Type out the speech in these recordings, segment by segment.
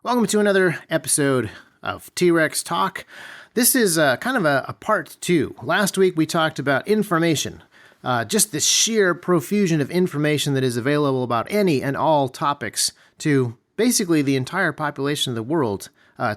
Welcome to another episode of T-Rex Talk. This is kind of a part two. Last week we talked about information, just the sheer profusion of information that is available about any and all topics to basically the entire population of the world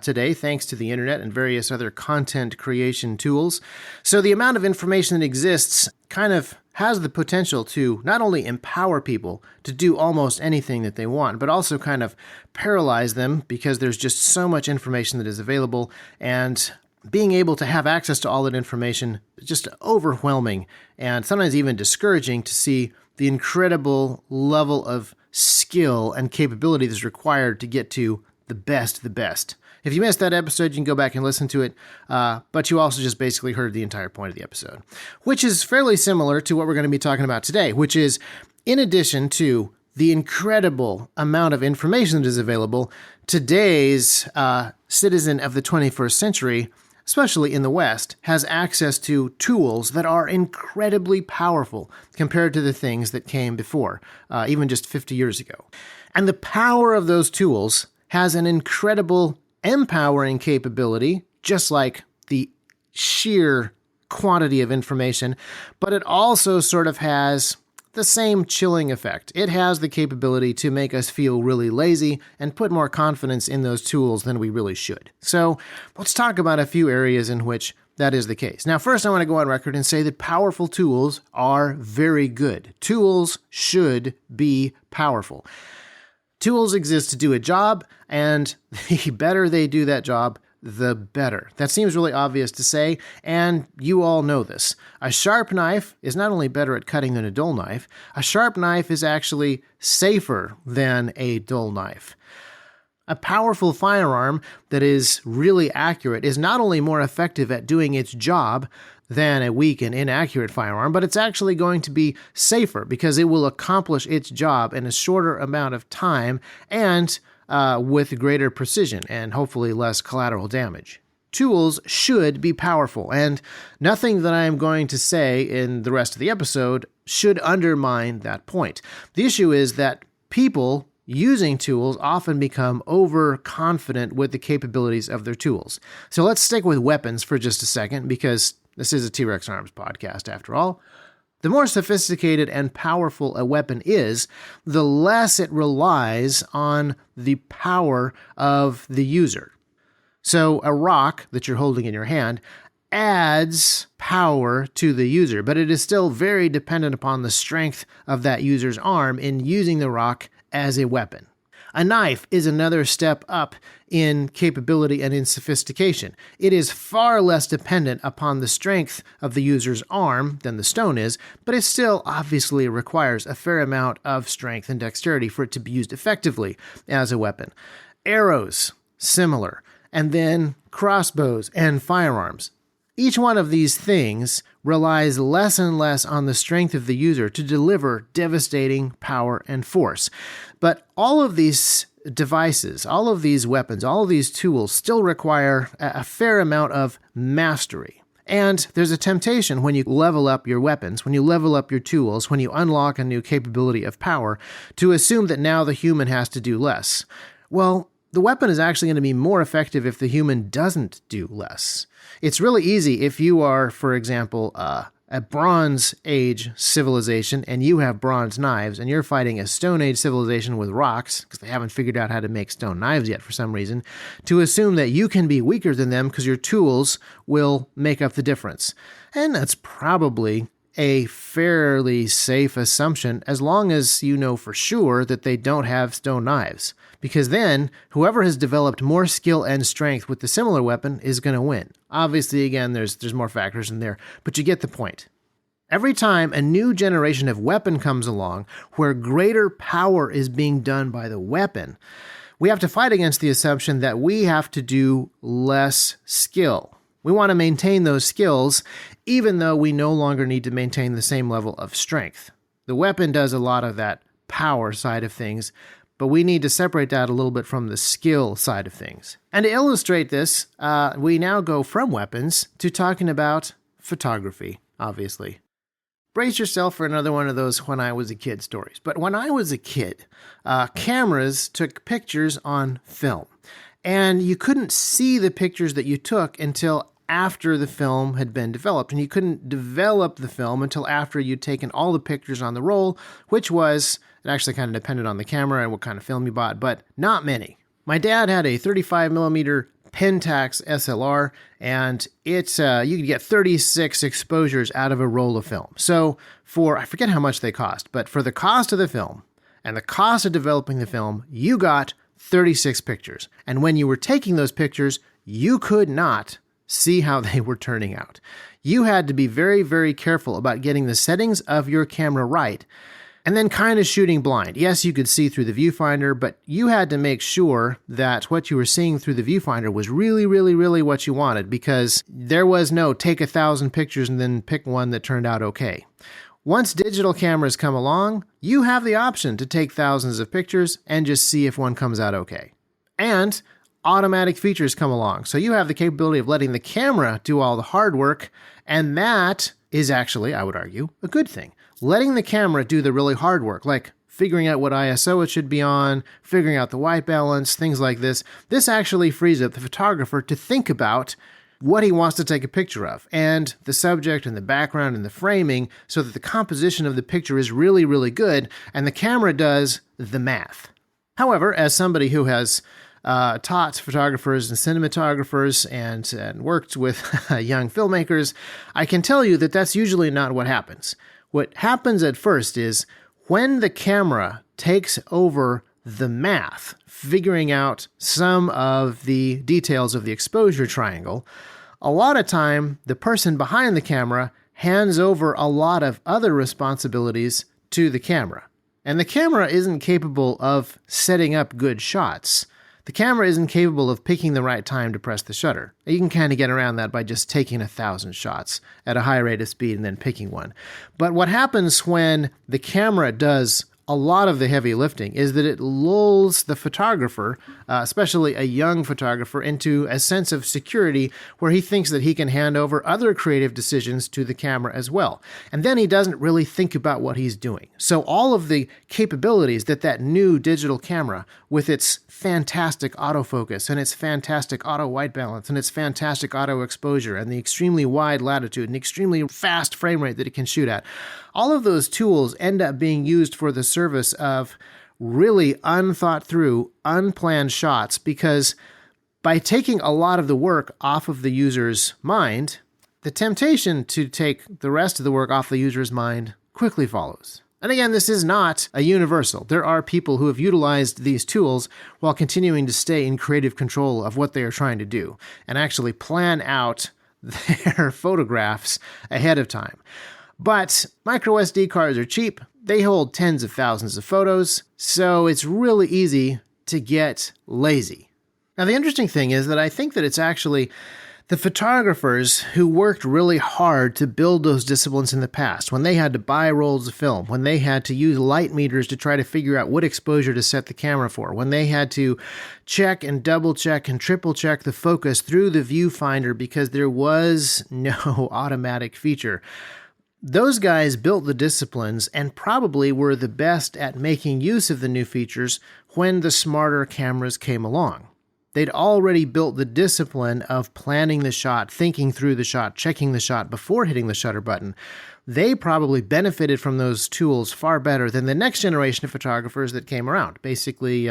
today, thanks to the internet and various other content creation tools. So the amount of information that exists kind of has the potential to not only empower people to do almost anything that they want, but also kind of paralyze them because there's just so much information that is available, and being able to have access to all that information is just overwhelming and sometimes even discouraging to see the incredible level of skill and capability that's required to get to the best. If you missed that episode, you can go back and listen to it, but you also just basically heard the entire point of the episode, which is fairly similar to what we're going to be talking about today, which is, in addition to the incredible amount of information that is available, today's citizen of the 21st century, especially in the West, has access to tools that are incredibly powerful compared to the things that came before, even just 50 years ago. And the power of those tools has an incredible empowering capability, just like the sheer quantity of information, but it also sort of has the same chilling effect. It has the capability to make us feel really lazy and put more confidence in those tools than we really should. So let's talk about a few areas in which that is the case. Now, first, I want to go on record and say that powerful tools are very good. Tools should be powerful. Tools exist to do a job, and the better they do that job, the better. That seems really obvious to say, and you all know this. A sharp knife is not only better at cutting than a dull knife, a sharp knife is actually safer than a dull knife. A powerful firearm that is really accurate is not only more effective at doing its job than a weak and inaccurate firearm, but it's actually going to be safer because it will accomplish its job in a shorter amount of time and with greater precision and hopefully less collateral damage. Tools should be powerful, and nothing that I am going to say in the rest of the episode should undermine that point. The issue is that people using tools often become overconfident with the capabilities of their tools. So let's stick with weapons for just a second, because this is a T-Rex Arms podcast after all. The more sophisticated and powerful a weapon is, the less it relies on the power of the user. So a rock that you're holding in your hand adds power to the user, but it is still very dependent upon the strength of that user's arm in using the rock as a weapon. A knife is another step up in capability and in sophistication. It is far less dependent upon the strength of the user's arm than the stone is, but it still obviously requires a fair amount of strength and dexterity for it to be used effectively as a weapon. Arrows, similar. And then crossbows and firearms. Each one of these things relies less and less on the strength of the user to deliver devastating power and force. But all of these devices, all of these weapons, all of these tools still require a fair amount of mastery. And there's a temptation when you level up your weapons, when you level up your tools, when you unlock a new capability of power, to assume that now the human has to do less. Well, the weapon is actually going to be more effective if the human doesn't do less. It's really easy if you are, for example, a Bronze Age civilization and you have bronze knives and you're fighting a Stone Age civilization with rocks, because they haven't figured out how to make stone knives yet for some reason, to assume that you can be weaker than them because your tools will make up the difference. And that's probably a fairly safe assumption as long as you know for sure that they don't have stone knives. Because then, whoever has developed more skill and strength with the similar weapon is going to win. Obviously, again, there's more factors in there, but you get the point. Every time a new generation of weapon comes along where greater power is being done by the weapon, we have to fight against the assumption that we have to do less skill. We want to maintain those skills, even though we no longer need to maintain the same level of strength. The weapon does a lot of that power side of things, but we need to separate that a little bit from the skill side of things. And to illustrate this, we now go from weapons to talking about photography, obviously. brace yourself for another one of those when I was a kid stories. But when I was a kid, cameras took pictures on film. And you couldn't see the pictures that you took until after the film had been developed. And you couldn't develop the film until after you'd taken all the pictures on the roll, which was, it actually kind of depended on the camera and what kind of film you bought, but not many. My dad had a 35 millimeter Pentax SLR, and it's you could get 36 exposures out of a roll of film. So I forget how much they cost, but for the cost of the film and the cost of developing the film, you got 36 pictures. And when you were taking those pictures, you could not see how they were turning out. You had to be very, very careful about getting the settings of your camera right, and then kind of shooting blind. Yes, you could see through the viewfinder, but you had to make sure that what you were seeing through the viewfinder was really, really, really what you wanted, because there was no take 1,000 pictures and then pick one that turned out okay. Once digital cameras come along, you have the option to take thousands of pictures and just see if one comes out okay. And automatic features come along, so you have the capability of letting the camera do all the hard work, and that is actually, I would argue, a good thing. Letting the camera do the really hard work, like figuring out what ISO it should be on, figuring out the white balance, things like this. This actually frees up the photographer to think about what he wants to take a picture of, and the subject and the background and the framing, so that the composition of the picture is really, really good, and the camera does the math. However, as somebody who has taught photographers and cinematographers and worked with young filmmakers, I can tell you that that's usually not what happens. What happens at first is when the camera takes over the math, figuring out some of the details of the exposure triangle, a lot of time the person behind the camera hands over a lot of other responsibilities to the camera. And the camera isn't capable of setting up good shots. The camera isn't capable of picking the right time to press the shutter. You can kind of get around that by just taking 1,000 shots at a high rate of speed and then picking one. But what happens when the camera does a lot of the heavy lifting is that it lulls the photographer, especially a young photographer, into a sense of security where he thinks that he can hand over other creative decisions to the camera as well. And then he doesn't really think about what he's doing. So all of the capabilities that new digital camera, with its fantastic autofocus and its fantastic auto white balance and its fantastic auto exposure and the extremely wide latitude and extremely fast frame rate that it can shoot at, all of those tools end up being used for the service of really unthought through, unplanned shots, because by taking a lot of the work off of the user's mind, the temptation to take the rest of the work off the user's mind quickly follows. And again, this is not a universal. There are people who have utilized these tools while continuing to stay in creative control of what they are trying to do and actually plan out their photographs ahead of time. But micro SD cards are cheap. They hold tens of thousands of photos, so it's really easy to get lazy. Now, the interesting thing is that I think that it's actually the photographers who worked really hard to build those disciplines in the past, when they had to buy rolls of film, when they had to use light meters to try to figure out what exposure to set the camera for, when they had to check and double check and triple check the focus through the viewfinder because there was no automatic feature. Those guys built the disciplines and probably were the best at making use of the new features when the smarter cameras came along. They'd already built the discipline of planning the shot, thinking through the shot, checking the shot before hitting the shutter button. They probably benefited from those tools far better than the next generation of photographers that came around, basically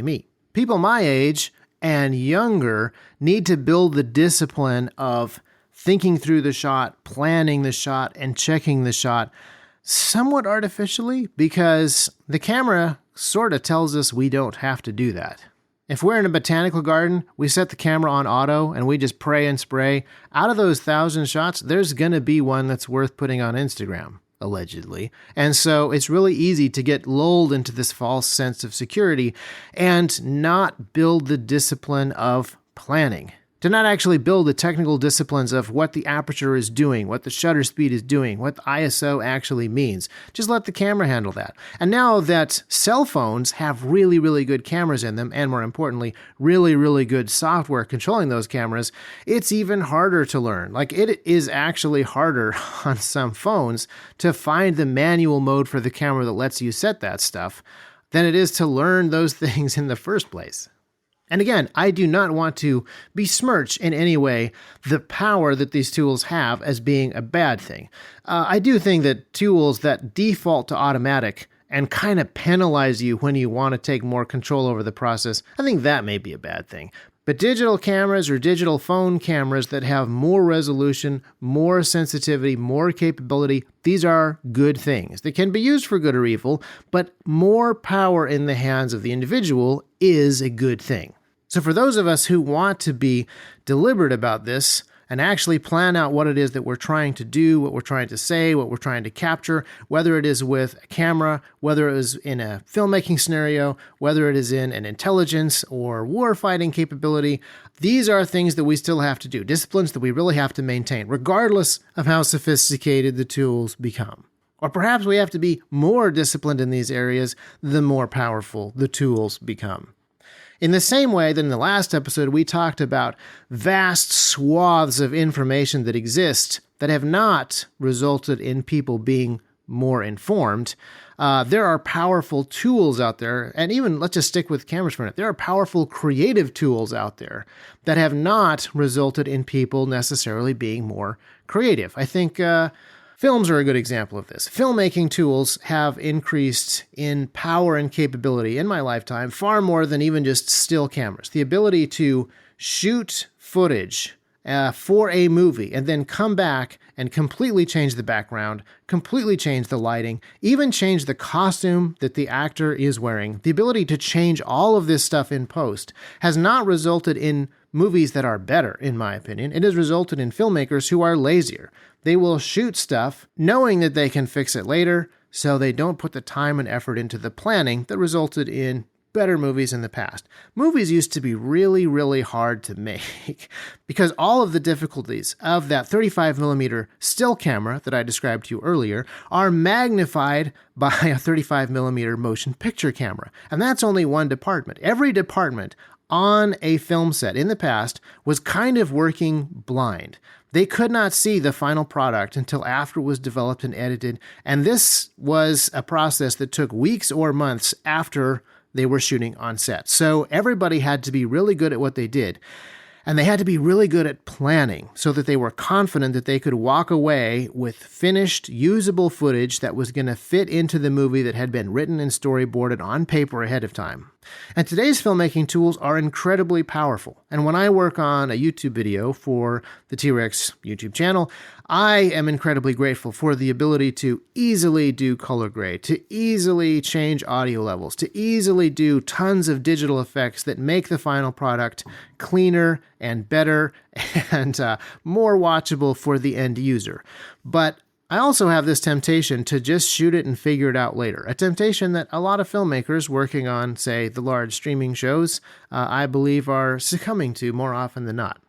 me. People my age and younger need to build the discipline of thinking through the shot, planning the shot, and checking the shot somewhat artificially, because the camera sort of tells us we don't have to do that. If we're in a botanical garden, we set the camera on auto and we just pray and spray. Out of those 1,000 shots, there's going to be one that's worth putting on Instagram, allegedly. And so it's really easy to get lulled into this false sense of security and not build the discipline of planning, to not actually build the technical disciplines of what the aperture is doing, what the shutter speed is doing, what the ISO actually means. Just let the camera handle that. And now that cell phones have really, really good cameras in them, and more importantly, really, really good software controlling those cameras, it's even harder to learn. Like, it is actually harder on some phones to find the manual mode for the camera that lets you set that stuff than it is to learn those things in the first place. And again, I do not want to besmirch in any way the power that these tools have as being a bad thing. I do think that tools that default to automatic and kind of penalize you when you want to take more control over the process, I think that may be a bad thing. But digital cameras or digital phone cameras that have more resolution, more sensitivity, more capability, these are good things. They can be used for good or evil, but more power in the hands of the individual is a good thing. So for those of us who want to be deliberate about this and actually plan out what it is that we're trying to do, what we're trying to say, what we're trying to capture, whether it is with a camera, whether it is in a filmmaking scenario, whether it is in an intelligence or warfighting capability, these are things that we still have to do, disciplines that we really have to maintain, regardless of how sophisticated the tools become. Or perhaps we have to be more disciplined in these areas the more powerful the tools become. In the same way that in the last episode we talked about vast swaths of information that exist that have not resulted in people being more informed, there are powerful tools out there, and even let's just stick with cameras for a minute. There are powerful creative tools out there that have not resulted in people necessarily being more creative. I think films are a good example of this. Filmmaking tools have increased in power and capability in my lifetime far more than even just still cameras. The ability to shoot footage for a movie and then come back and completely change the background, completely change the lighting, even change the costume that the actor is wearing. The ability to change all of this stuff in post has not resulted in movies that are better, in my opinion. It has resulted in filmmakers who are lazier. They will shoot stuff knowing that they can fix it later, so they don't put the time and effort into the planning that resulted in better movies in the past. Movies used to be really, really hard to make because all of the difficulties of that 35mm still camera that I described to you earlier are magnified by a 35mm motion picture camera. And that's only one department. Every department on a film set in the past was kind of working blind. They could not see the final product until after it was developed and edited, and this was a process that took weeks or months after they were shooting on set. So everybody had to be really good at what they did, and they had to be really good at planning so that they were confident that they could walk away with finished, usable footage that was going to fit into the movie that had been written and storyboarded on paper ahead of time. And today's filmmaking tools are incredibly powerful. And when I work on a YouTube video for the T-Rex YouTube channel, I am incredibly grateful for the ability to easily do color grade, to easily change audio levels, to easily do tons of digital effects that make the final product cleaner and better and more watchable for the end user. But I also have this temptation to just shoot it and figure it out later. A temptation that a lot of filmmakers working on, say, the large streaming shows, I believe are succumbing to more often than not.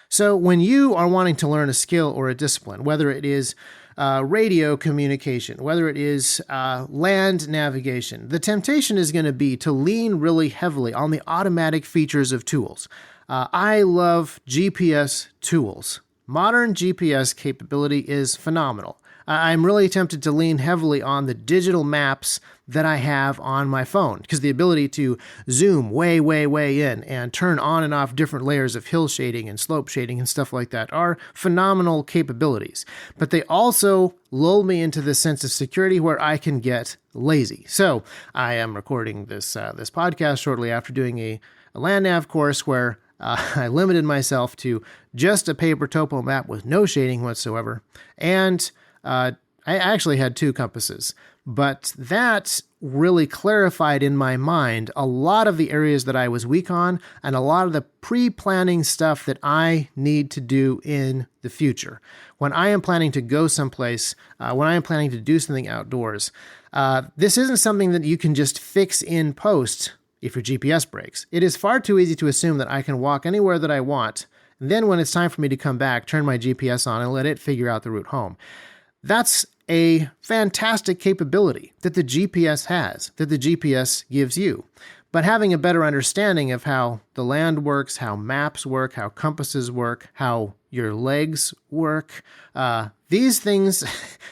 So when you are wanting to learn a skill or a discipline, whether it is radio communication, whether it is land navigation, the temptation is going to be to lean really heavily on the automatic features of tools. I love GPS tools. Modern GPS capability is phenomenal. I'm really tempted to lean heavily on the digital maps that I have on my phone because the ability to zoom way, way, way in and turn on and off different layers of hill shading and slope shading and stuff like that are phenomenal capabilities. But they also lull me into this sense of security where I can get lazy. So I am recording this podcast shortly after doing a land nav course where I limited myself to just a paper topo map with no shading whatsoever. And I actually had 2 compasses. But that really clarified in my mind a lot of the areas that I was weak on and a lot of the pre-planning stuff that I need to do in the future. When I am planning to go someplace, when I am planning to do something outdoors, this isn't something that you can just fix in post if your GPS breaks. It is far too easy to assume that I can walk anywhere that I want And then when it's time for me to come back, turn my GPS on and let it figure out the route home. That's a fantastic capability that the GPS has, that the GPS gives you. But having a better understanding of how the land works, how maps work, how compasses work, how your legs work, these things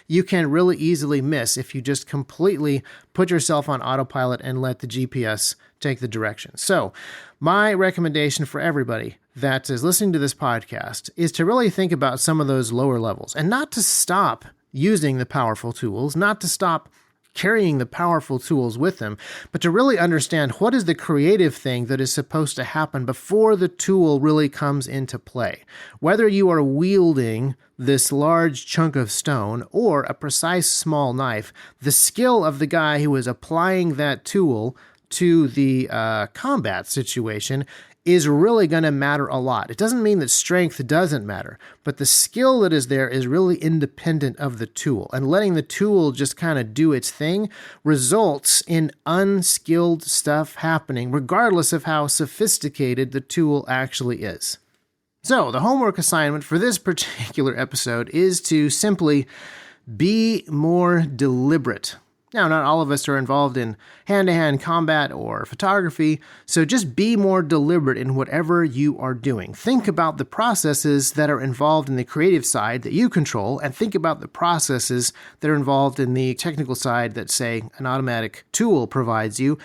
you can really easily miss if you just completely put yourself on autopilot and let the GPS take the direction. So my recommendation for everybody that is listening to this podcast is to really think about some of those lower levels and not to stop using the powerful tools, not to stop carrying the powerful tools with them, but to really understand what is the creative thing that is supposed to happen before the tool really comes into play. Whether you are wielding this large chunk of stone or a precise small knife, the skill of the guy who is applying that tool to the combat situation is really going to matter a lot. It doesn't mean that strength doesn't matter, but the skill that is there is really independent of the tool. And letting the tool just kind of do its thing results in unskilled stuff happening, regardless of how sophisticated the tool actually is. So, the homework assignment for this particular episode is to simply be more deliberate. Now, not all of us are involved in hand-to-hand combat or photography, so just be more deliberate in whatever you are doing. Think about the processes that are involved in the creative side that you control, and think about the processes that are involved in the technical side that, say, an automatic tool provides you,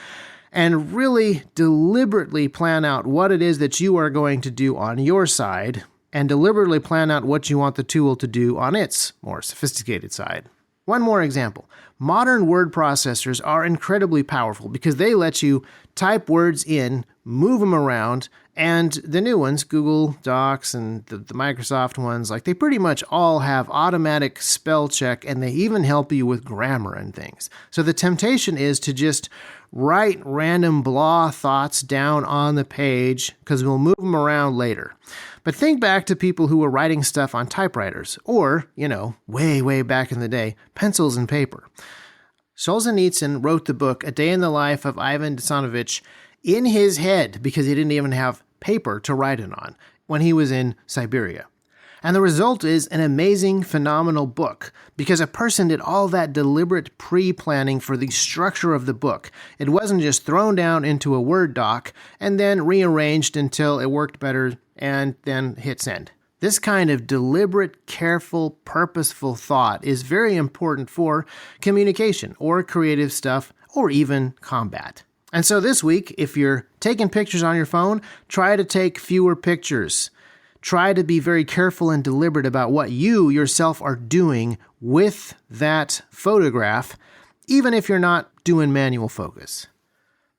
and really deliberately plan out what it is that you are going to do on your side, and deliberately plan out what you want the tool to do on its more sophisticated side. One more example. Modern word processors are incredibly powerful because they let you type words in, move them around, and the new ones, Google Docs and the Microsoft ones, they pretty much all have automatic spell check, and they even help you with grammar and things. So the temptation is to just write random blah thoughts down on the page because we'll move them around later. But think back to people who were writing stuff on typewriters or, way back in the day, pencils and paper. Solzhenitsyn wrote the book A Day in the Life of Ivan Denisovich in his head because he didn't even have paper to write it on when he was in Siberia. And the result is an amazing, phenomenal book because a person did all that deliberate pre-planning for the structure of the book. It wasn't just thrown down into a Word doc and then rearranged until it worked better and then hit send. This kind of deliberate, careful, purposeful thought is very important for communication or creative stuff or even combat. And so this week, if you're taking pictures on your phone, try to take fewer pictures. Try to be very careful and deliberate about what you yourself are doing with that photograph, even if you're not doing manual focus.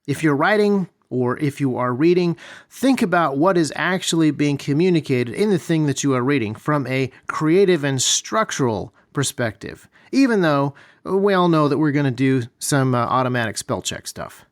If you're writing or if you are reading, think about what is actually being communicated in the thing that you are reading from a creative and structural perspective, even though we all know that we're going to do some automatic spell check stuff.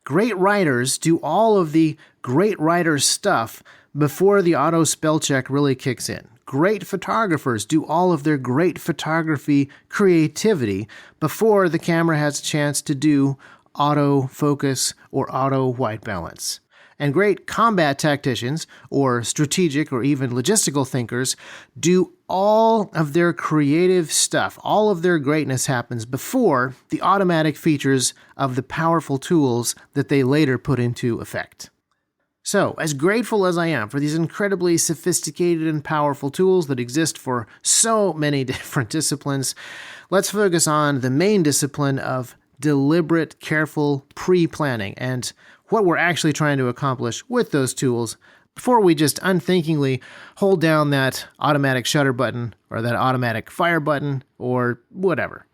Great writers do all of the great writer stuff before the auto spell check really kicks in. Great photographers do all of their great photography creativity before the camera has a chance to do auto focus or auto white balance. And great combat tacticians or strategic or even logistical thinkers do all of their creative stuff. All of their greatness happens before the automatic features of the powerful tools that they later put into effect. So, as grateful as I am for these incredibly sophisticated and powerful tools that exist for so many different disciplines, let's focus on the main discipline of deliberate, careful pre-planning and what we're actually trying to accomplish with those tools before we just unthinkingly hold down that automatic shutter button or that automatic fire button or whatever.